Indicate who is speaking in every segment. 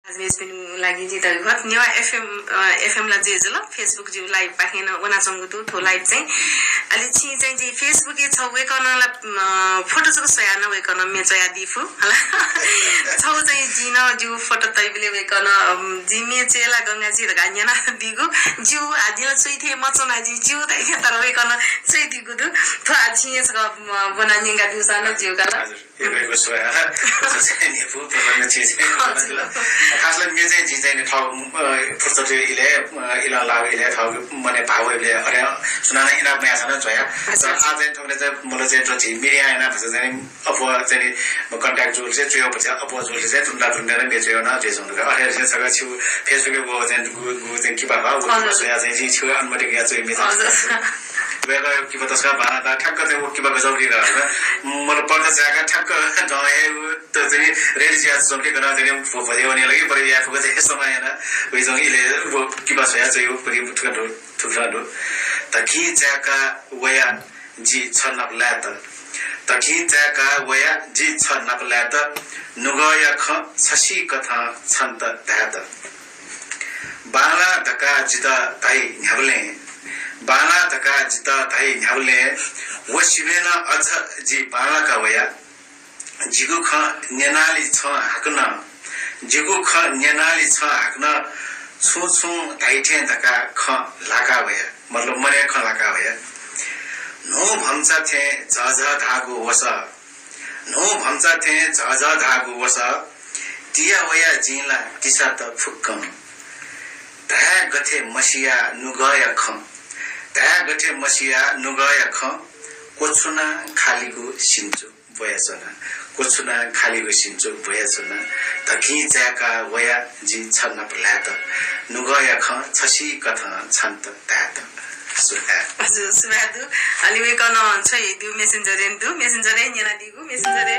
Speaker 1: लागि जिता घट नेवा एफएम ला जे जला फेसबुक जिउ लाइभ पाखेन वना चंगु थो लाइभ चाहिँ अलि छि चाहिँ जे फेसबुक ए छौ वेकन ला फोटो जको सया न वेकन मे चया दिफु हला छौ चाहिँ जिन जिउ फोटो तैबले वेकन जिमे चेला गंगा जी र गान्याना दिगु जिउ आदिला चुइथे मचना जिउ दै तर वेकन चै दिगु दु थो आछि छ बनानिंगा दिउसा न जिउ गाला
Speaker 2: एबेको सोया चाहिँ नि फु प्रबन्ध छ खासले मे चाहिँ जी चाहिँ ठाउँ फुर्सद इले इला लाग इले ठाउँ मने भावले अरे सुनाना इना पनि आछन जया आज चाहिँ ठोले चाहिँ मलाई चाहिँ जति मिडिया हैन भन्छ चाहिँ अपो चाहिँ कन्ट्याक्ट जोल चाहिँ ट्रियो पछि अपो जोल चाहिँ तुन्दा तुन्दा ने बेच्यो न जेसो न अरे चाहिँ सगा छु फेसबुक गो चाहिँ के बाबा सोया चाहिँ जी छु अनुमति गया चाहिँ मे वेला के पता छ बाना ता ठक्क चाहिँ वो के बा गजौरी र मलाई पर्दा जागा ठक्क जहे त चाहिँ रेडी ज्या जम्के गर्न चाहिँ भयो भने लागि बढी या फुक चाहिँ समय हैन वे जङ इले वो के बा सोया चाहिँ परि मुठका ठुक्रा दो तखी जाका वया जी छनक लात तखी जाका वया जी छनक लात नुगया ख छसी कथा छन्त धात बाला धका जिता भाइ न्याबले बाला धका जिता भाइ न्याबले वसिबेना अझ जी बाला का वया जिगु ख नेनाली छ हाक्न जिगु ख नेनाली छ हाक्न छु धाइथे धका ख लाका वया मतलब मरे ख लाका वया नो भन्छ थे झझ धागु वस नो भन्छ थे झझ धागु वस तिया वया जिला तिसा त फुक्कम धा गथे मसिया नुगया ख धा गथे मसिया नुगया ख कोछुना खालीगु सिन्चु बयाचना कोछुना खालीगु सिन्चु बयाचना तखी जाका वया जी छन्न प्रलात नुगया ख छसी कथा छन्त तात
Speaker 1: हजुर सुनादु अलि वेकन छै दिउ मेसेन्जर नेना दिगु मेसेन्जर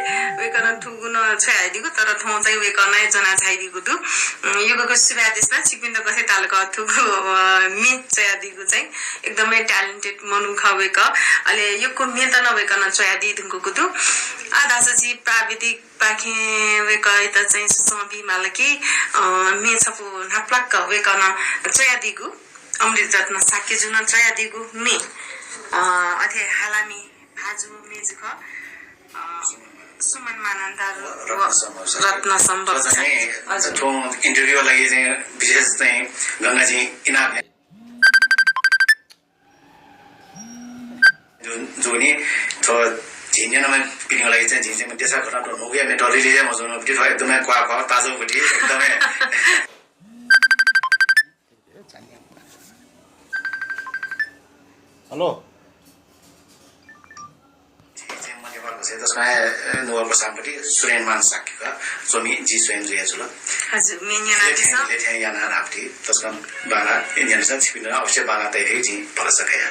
Speaker 1: वेकन ठुगुन छै दिगु तर थौ चाहिँ वेकन जना छै दिगु दु युगको सुबा देशमा छिपिन्द कथे तालको ठुगु मि चाहिँ दिगु चाहिँ एकदमै ट्यालेन्टेड मनुख वेक अलि युगको मेता नवेकन चाहिँ दिदुको गुदु आधा सजी प्राविधिक पाखे वेक त चाहिँ सबि मालकी मे छपु नाप्लक वेकन चाहिँ दिगु अमृत रत्न साके जुन चया दिगु मे अथे हालामी भाजु मेजुख सुमन मानन्दार रत्न सम्भव
Speaker 2: छ ठो इन्टरभ्यु लागि चाहिँ विशेष चाहिँ गंगाजी इनाम जोनी थो झिन्जनमा पिने लागि चाहिँ झिन्जमा त्यसै खराब नगयो मे डलिले चाहिँ मजोन पिटी एकदमै क्वा ताजो पिटी एकदमै
Speaker 3: हेलो
Speaker 2: त्यसमा नुवाको सामपट्टि सुरेनमान साकेका जोमी जी स्वयं जुल
Speaker 1: हजुर मेन्याना दिस
Speaker 2: लेथे याना राप्ती त्यसमा बाला इन्डियन छिपिन अवश्य बाला तै जी भल सकेया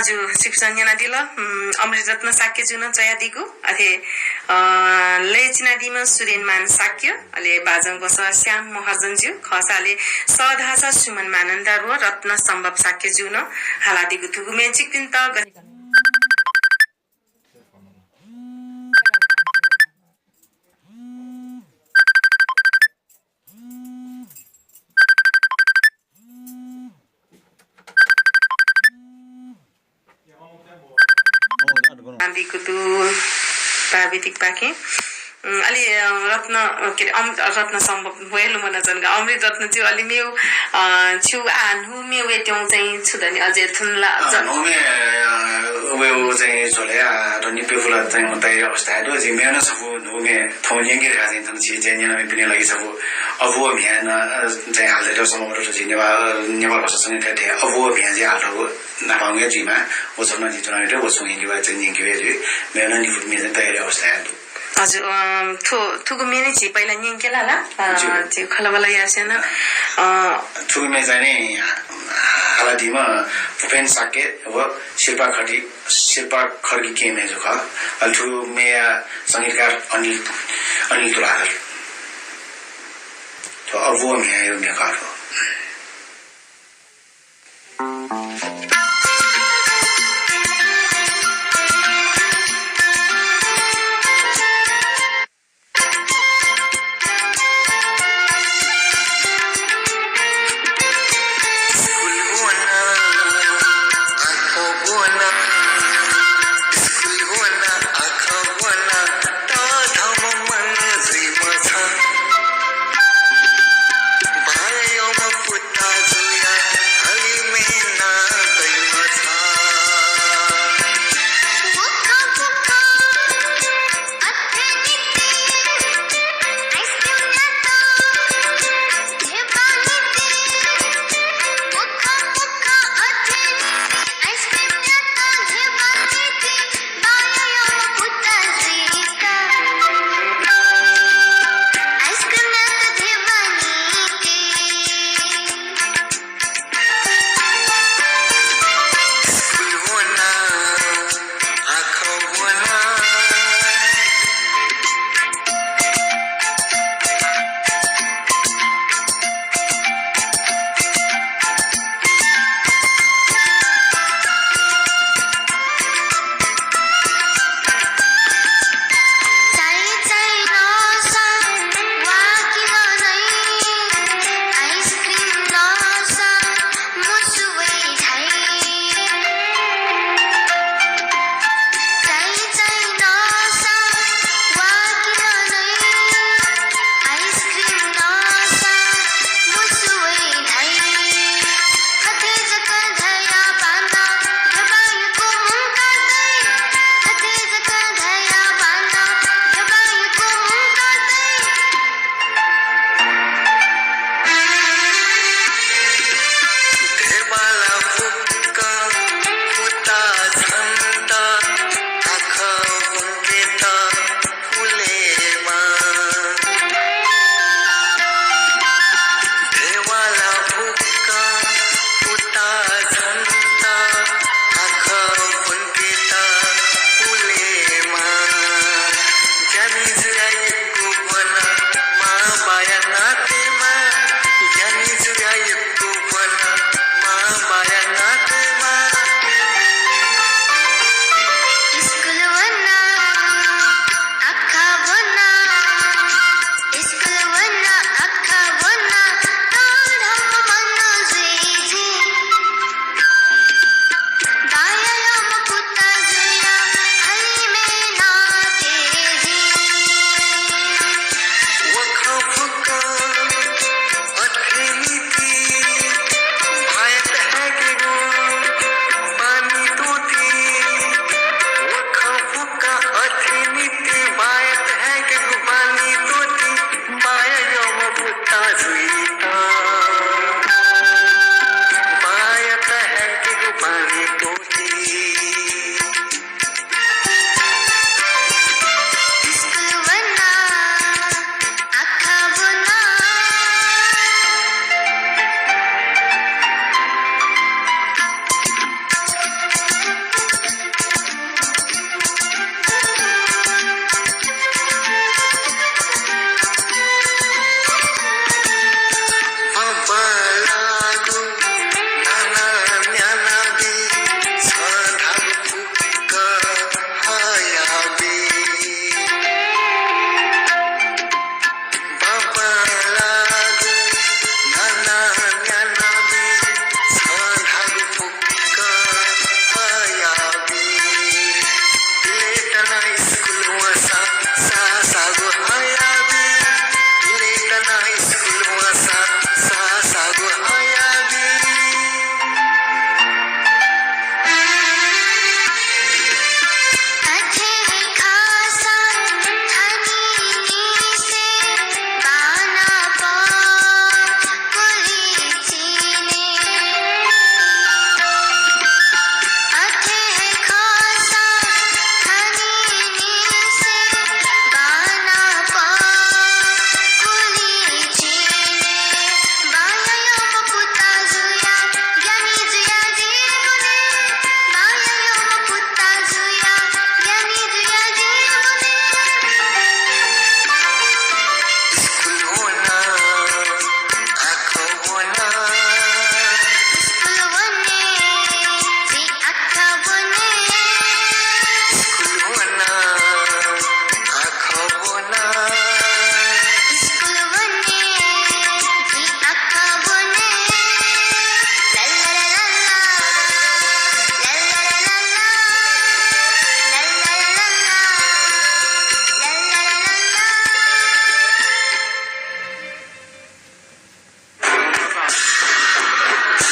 Speaker 1: हजुर शिवसंजना दिल अमृत रत्न साक्य जुन चया दिगु अथे लेचिना दिमा सुरेनमान साक्य अले बाजङ बस श्याम महाजन ज्यू खसाले सधासा सुमन मानन्दा रो रत्न सम्भव साक्य जुन हाला दिगु थुगु मेचिक दिन त दिगु तु प्राविधिक पाके अलि रत्न के रत्न सम्भव भएलु मन जनगा अमृत रत्न चाहिँ अलि मेउ छु आनु मेउ एट्यौ चाहिँ छुदनी अझै थुनला
Speaker 2: नोमे वे चाहिँ झोले रनि पेफुला चाहिँ मताइ अवस्था दो जि मेन सबु नोमे थौलिङगे राजिन थन छि जेन्याना मे पिने लागि सबु अबो म्यान चाहिँ हालेर समग्र चाहिँ नेपाल भाषासँग थे अबो म्या चाहिँ हालको नापाङे जिमा ओसमा जि जनाले ओसङ हिवा चाहिँ निके जे मेन नि फुट मे तयारी अवस्था दो
Speaker 1: हजुर थुगु मेने छि पहिला निकेला ला त्यो खलबला यासेन
Speaker 2: थुगु मे चाहिँ नि हालादिमा भुपेन साके व शिल्पा खड्गी के मे जुखा अल्थु मे संगीतकार अनिल तुलाधर तो अब वो मे कारो
Speaker 3: पुत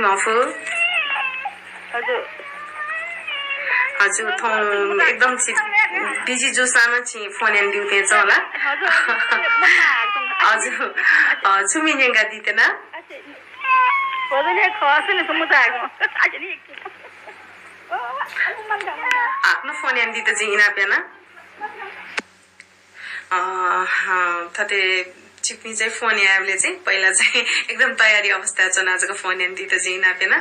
Speaker 1: आफू हजुर थौ एकदम बिजी जोसामा छि फोन एन्ड दिउते छ होला हजुर सुमिनेगा दितेन आफ्नो फोन एन्ड दिते चाहिँ इनापेन थते चिप्नी चाहिँ फोन याबले चाहिँ पहिला चाहिँ एकदम तयारी अवस्था छ नाजको फोन एन्ड दिते चाहिँ इनापेन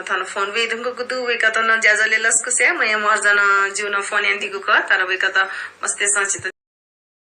Speaker 1: थन फोन वे दुंगो गुदु वेका त न ज्याजले लस्को से म मर्जन जीवन फोन एन्ड दिगु क तर वेका त मस्ते संचित